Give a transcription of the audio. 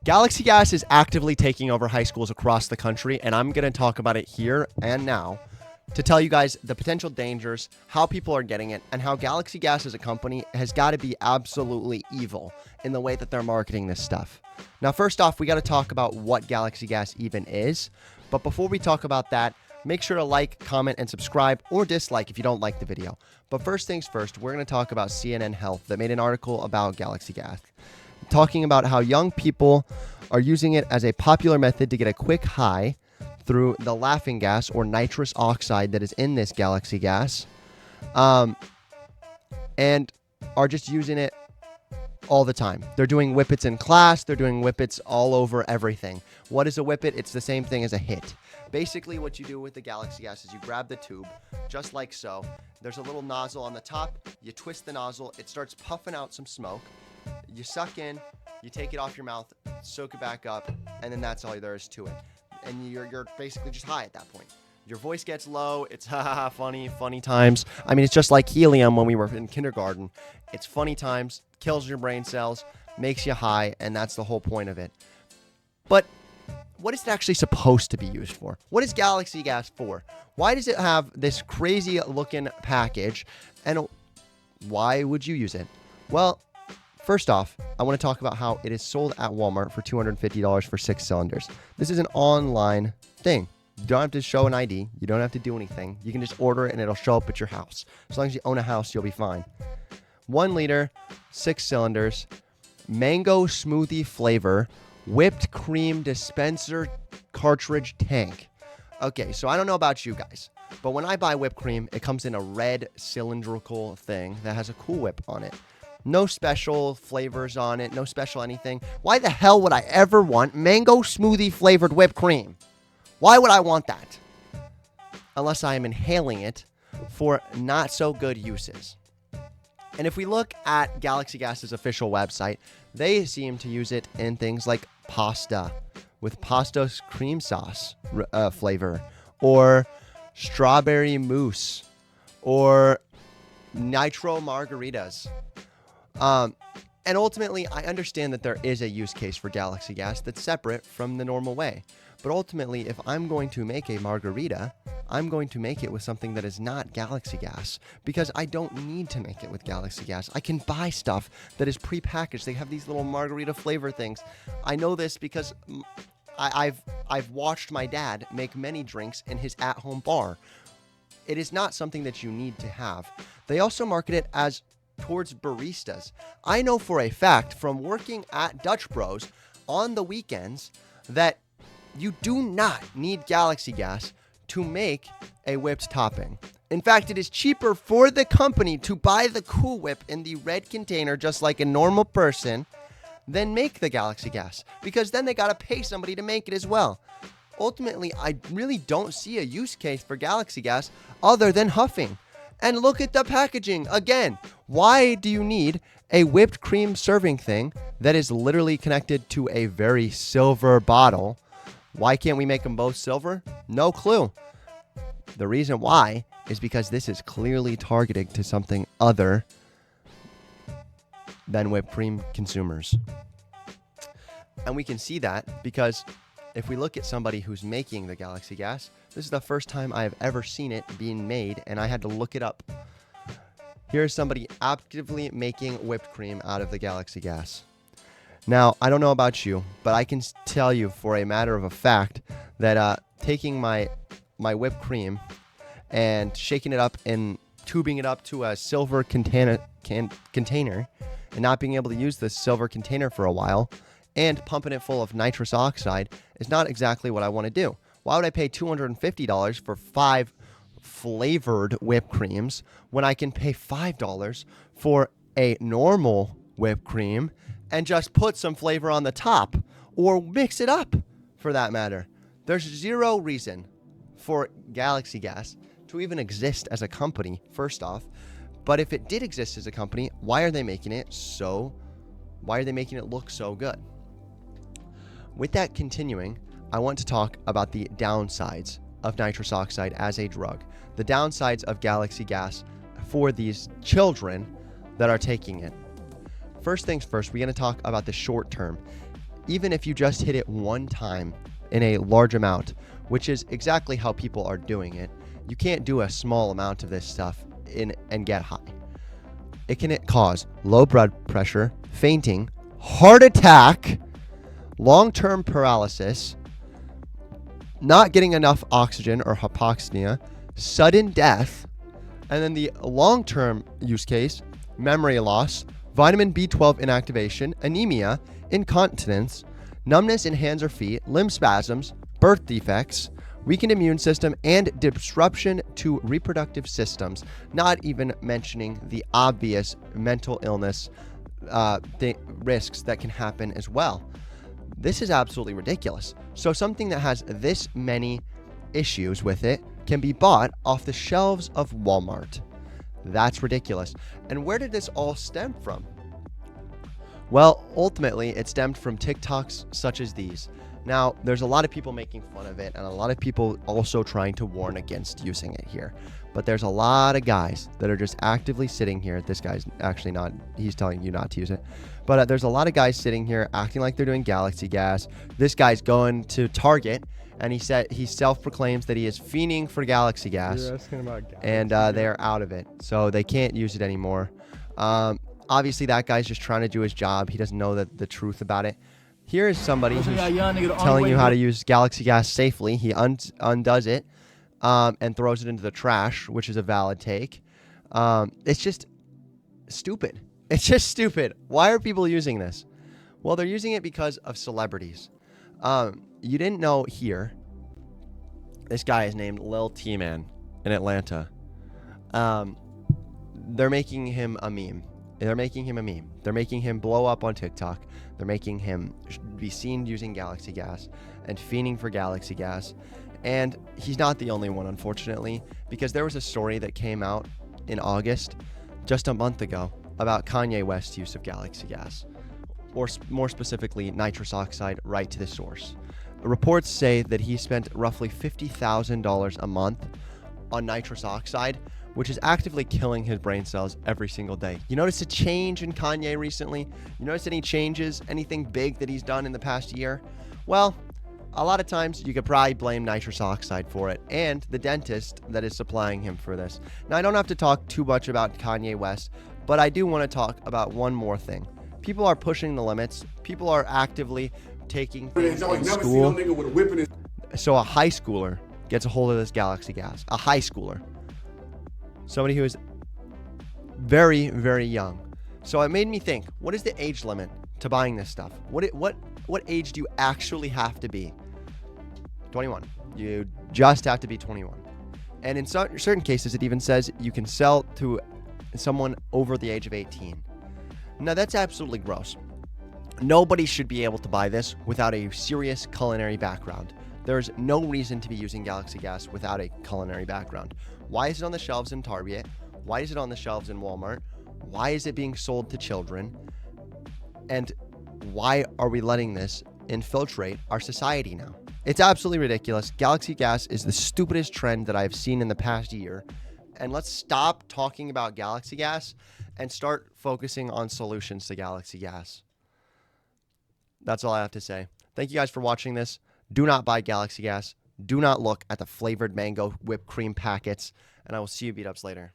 Galaxy Gas is actively taking over high schools across the country, and I'm going to talk about it here and now to tell you guys the potential dangers, how people are getting it, and how Galaxy Gas as a company has got to be absolutely evil in the way that they're marketing this stuff. Now, first off, we got to talk about what Galaxy Gas even is. But before we talk about that, make sure to like, comment, and subscribe, or dislike if you don't like the video. But first things first, we're going to talk about CNN Health that made an article about Galaxy Gas, talking about how young people are using it as a popular method to get a quick high through the laughing gas or nitrous oxide that is in this Galaxy Gas, and are just using it all the time. They're doing whippets in class. They're doing whippets all over everything. What is a whippet? It's the same thing as a hit. Basically, what you do with the Galaxy Gas is you grab the tube, just like so. There's a little nozzle on the top. You twist the nozzle. It starts puffing out some smoke. You suck in, you take it off your mouth, soak it back up, and then that's all there is to it. And you're basically just high at that point. Your voice gets low. It's funny times. I mean, it's just like helium when we were in kindergarten. It's funny times, kills your brain cells, makes you high, and that's the whole point of it. But what is it actually supposed to be used for? What is Galaxy Gas for? Why does it have this crazy looking package? And why would you use it? Well, first off, I want to talk about how it is sold at Walmart for $250 for 6 cylinders. This is an online thing. You don't have to show an ID. You don't have to do anything. You can just order it and it'll show up at your house. As long as you own a house, you'll be fine. 1 liter, 6 cylinders, mango smoothie flavor, whipped cream dispenser cartridge tank. Okay, so I don't know about you guys, but when I buy whipped cream, it comes in a red cylindrical thing that has a Cool Whip on it. No special flavors on it, no special anything. Why the hell would I ever want mango smoothie flavored whipped cream? Why would I want that? Unless I am inhaling it for not so good uses. And if we look at Galaxy Gas's official website, they seem to use it in things like pasta with pasta cream sauce flavor, or strawberry mousse, or nitro margaritas. And ultimately, I understand that there is a use case for Galaxy Gas that's separate from the normal way. But ultimately, if I'm going to make a margarita, I'm going to make it with something that is not Galaxy Gas, because I don't need to make it with Galaxy Gas. I can buy stuff that is prepackaged. They have these little margarita flavor things. I know this because I've watched my dad make many drinks in his at-home bar. It is not something that you need to have. They also market it as towards baristas. I know for a fact from working at Dutch Bros on the weekends that you do not need Galaxy Gas to make a whipped topping. In fact, it is cheaper for the company to buy the Cool Whip in the red container just like a normal person than make the Galaxy Gas, because then they got to pay somebody to make it as well. Ultimately, I really don't see a use case for Galaxy Gas other than huffing. And look at the packaging. Again, why do you need a whipped cream serving thing that is literally connected to a very silver bottle? Why can't we make them both silver? No clue. The reason why is because this is clearly targeted to something other than whipped cream consumers. And we can see that because if we look at somebody who's making the Galaxy Gas, this is the first time I have ever seen it being made, and I had to look it up. Here's somebody actively making whipped cream out of the Galaxy Gas. Now, I don't know about you, but I can tell you for a matter of a fact that taking my whipped cream and shaking it up and tubing it up to a silver container and not being able to use this silver container for a while and pumping it full of nitrous oxide is not exactly what I want to do. Why would I pay $250 for 5 flavored whipped creams when I can pay $5 for a normal whipped cream and just put some flavor on the top, or mix it up for that matter? There's zero reason for Galaxy Gas to even exist as a company, first off. But if it did exist as a company, why are they making it look so good? With that continuing, I want to talk about the downsides of nitrous oxide as a drug, the downsides of Galaxy Gas for these children that are taking it. First things first, we're going to talk about the short term. even if you just hit it one time in a large amount, which is exactly how people are doing it, you can't do a small amount of this stuff and get high. It can cause low blood pressure, fainting, heart attack, long-term paralysis, not getting enough oxygen or hypoxia, sudden death, and then the long-term use case, memory loss, vitamin B12 inactivation, anemia, incontinence, numbness in hands or feet, limb spasms, birth defects, weakened immune system, and disruption to reproductive systems, not even mentioning the obvious mental illness risks that can happen as well. This is absolutely ridiculous. So something that has this many issues with it can be bought off the shelves of Walmart. That's ridiculous. And where did this all stem from? Well, ultimately, it stemmed from TikToks such as these. Now, there's a lot of people making fun of it and a lot of people also trying to warn against using it here. But there's a lot of guys that are just actively sitting here. This guy's actually not, he's telling you not to use it. But there's a lot of guys sitting here acting like they're doing Galaxy Gas. This guy's going to Target and he self-proclaims that he is fiending for Galaxy Gas. You're asking about Galaxy and Gas? they're out of it. So they can't use it anymore. Obviously, that guy's just trying to do his job. He doesn't know the truth about it. Here is somebody who's telling you how to use Galaxy Gas safely. He undoes it and throws it into the trash, which is a valid take. It's just stupid. It's just stupid. Why are people using this? Well, they're using it because of celebrities. You didn't know here, this guy is named Lil T-Man in Atlanta. They're making him a meme. They're making him blow up on TikTok. They're making him be seen using Galaxy Gas and fiending for Galaxy Gas. And he's not the only one, unfortunately, because there was a story that came out in August, just a month ago, about Kanye West's use of Galaxy Gas, or more specifically, nitrous oxide right to the source. Reports say that he spent roughly $50,000 a month on nitrous oxide, which is actively killing his brain cells every single day. You notice a change in Kanye recently? You notice any changes, anything big that he's done in the past year? Well, a lot of times you could probably blame nitrous oxide for it and the dentist that is supplying him for this. Now, I don't have to talk too much about Kanye West, but I do want to talk about one more thing. People are pushing the limits. People are actively taking things in school. So a high schooler gets a hold of this Galaxy Gas. A high schooler. Somebody who is very, very young. So it made me think, what is the age limit to buying this stuff? What age do you actually have to be? 21. You just have to be 21. And in certain cases, it even says you can sell to someone over the age of 18. Now, that's absolutely gross. Nobody should be able to buy this without a serious culinary background. There's no reason to be using Galaxy Gas without a culinary background. Why is it on the shelves in Target? Why is it on the shelves in Walmart? Why is it being sold to children? And why are we letting this infiltrate our society now? It's absolutely ridiculous. Galaxy Gas is the stupidest trend that I've seen in the past year. And let's stop talking about Galaxy Gas and start focusing on solutions to Galaxy Gas. That's all I have to say. Thank you guys for watching this. Do not buy Galaxy Gas. Do not look at the flavored mango whipped cream packets. And I will see you beat-ups later.